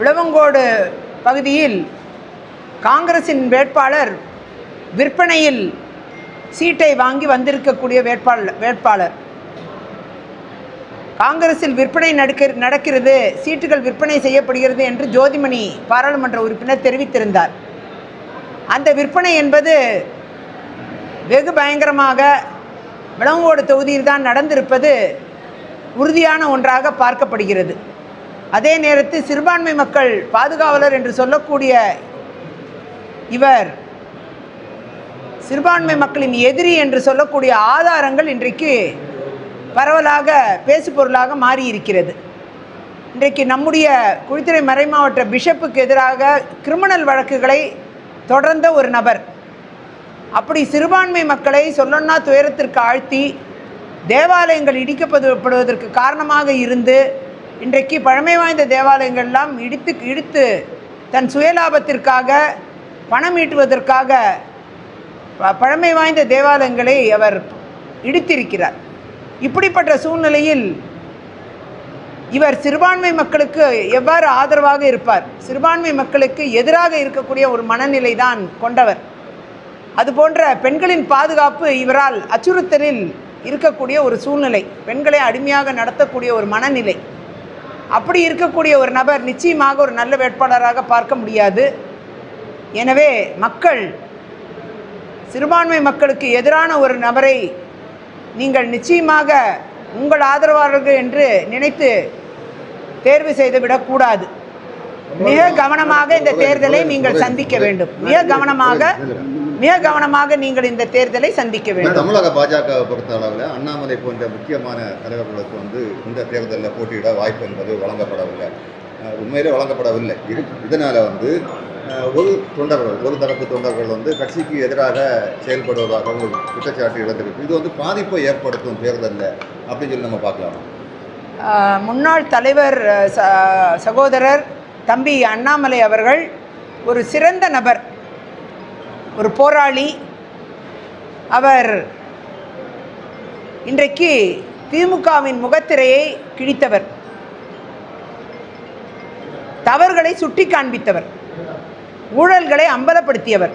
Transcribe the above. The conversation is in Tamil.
விளவங்கோடு பகுதியில் காங்கிரசின் வேட்பாளர் விற்பனையில் சீட்டை வாங்கி வந்திருக்கக்கூடிய வேட்பாளர் காங்கிரஸில் விற்பனை நடக்கிறது, சீட்டுகள் விற்பனை செய்யப்படுகிறது என்று ஜோதிமணி பாராளுமன்ற உறுப்பினர் தெரிவித்திருந்தார். அந்த விற்பனை என்பது வெகு பயங்கரமாக விளவங்கோடு தொகுதியில் தான் நடந்திருப்பது உறுதியான ஒன்றாக பார்க்கப்படுகிறது. அதே நேரத்தில் சிறுபான்மை மக்கள் பாதுகாவலர் என்று சொல்லக்கூடிய இவர் சிறுபான்மை மக்களின் எதிரி என்று சொல்லக்கூடிய ஆதாரங்கள் இன்றைக்கு பரவலாக பேசுபொருளாக மாறியிருக்கிறது. இன்றைக்கு நம்முடைய குழித்துறை மறைமாவட்ட பிஷப்புக்கு எதிராக கிரிமினல் வழக்குகளை தொடர்ந்த ஒரு நபர், அப்படி சிறுபான்மை மக்களை சொல்லொன்னா துயரத்திற்கு ஆழ்த்தி தேவாலயங்கள் இடிக்கப்படுவதற்கு காரணமாக இருந்து இன்றைக்கு பழமை வாய்ந்த தேவாலயங்கள்லாம் இடித்து தன் சுயலாபத்திற்காக பணம் ஈட்டுவதற்காக பழமை வாய்ந்த தேவாலயங்களை அவர் இடித்திருக்கிறார். இப்படிப்பட்ட சூழ்நிலையில் இவர் சிறுபான்மை மக்களுக்கு எவ்வாறு ஆதரவாக இருப்பார்? சிறுபான்மை மக்களுக்கு எதிராக இருக்கக்கூடிய ஒரு மனநிலை தான் கொண்டவர். அதுபோன்ற பெண்களின் பாதுகாப்பு இவரால் அச்சுறுத்தலில் இருக்கக்கூடிய ஒரு சூழ்நிலை, பெண்களை அடிமையாக நடத்தக்கூடிய ஒரு மனநிலை. அப்படி இருக்கக்கூடிய ஒரு நபர் நிச்சயமாக ஒரு நல்ல வேட்பாளராக பார்க்க முடியாது. எனவே மக்கள் சிறுபான்மை மக்களுக்கு எதிரான ஒரு நபரை நீங்கள் நிச்சயமாக உங்கள் ஆதரவாளர்கள் என்று நினைத்து தேர்வு செய்து விடக்கூடாது. மிக கவனமாக இந்த தேர்தலை நீங்கள் சந்திக்க வேண்டும். மிக கவனமாக நீங்கள் இந்த தேர்தலை சந்திக்க வேண்டும். தமிழக பாஜகவை பொறுத்த அளவில் அண்ணாமலை போன்ற முக்கியமான தலைவர்களுக்கு இந்த தேர்தலில் போட்டியிட வாய்ப்பு என்பது வழங்கப்படவில்லை, உண்மையிலே வழங்கப்படவில்லை. இதனால் ஒரு தரப்பு தொண்டர்கள் கட்சிக்கு எதிராக செயல்படுவதாக ஒரு குற்றச்சாட்டு எழுந்திருக்கு. இது பாதிப்பை ஏற்படுத்தும் தேர்தலில் அப்படின்னு சொல்லி நம்ம பார்க்கலாம். முன்னாள் தலைவர் சகோதரர் தம்பி அண்ணாமலை அவர்கள் ஒரு சிறந்த நபர், ஒரு போராளி. அவர் இன்றைக்கு திமுகவின் முகத்திரையை கிழித்தவர், தவறுகளை சுட்டி காண்பித்தவர், ஊழல்களை அம்பலப்படுத்தியவர்.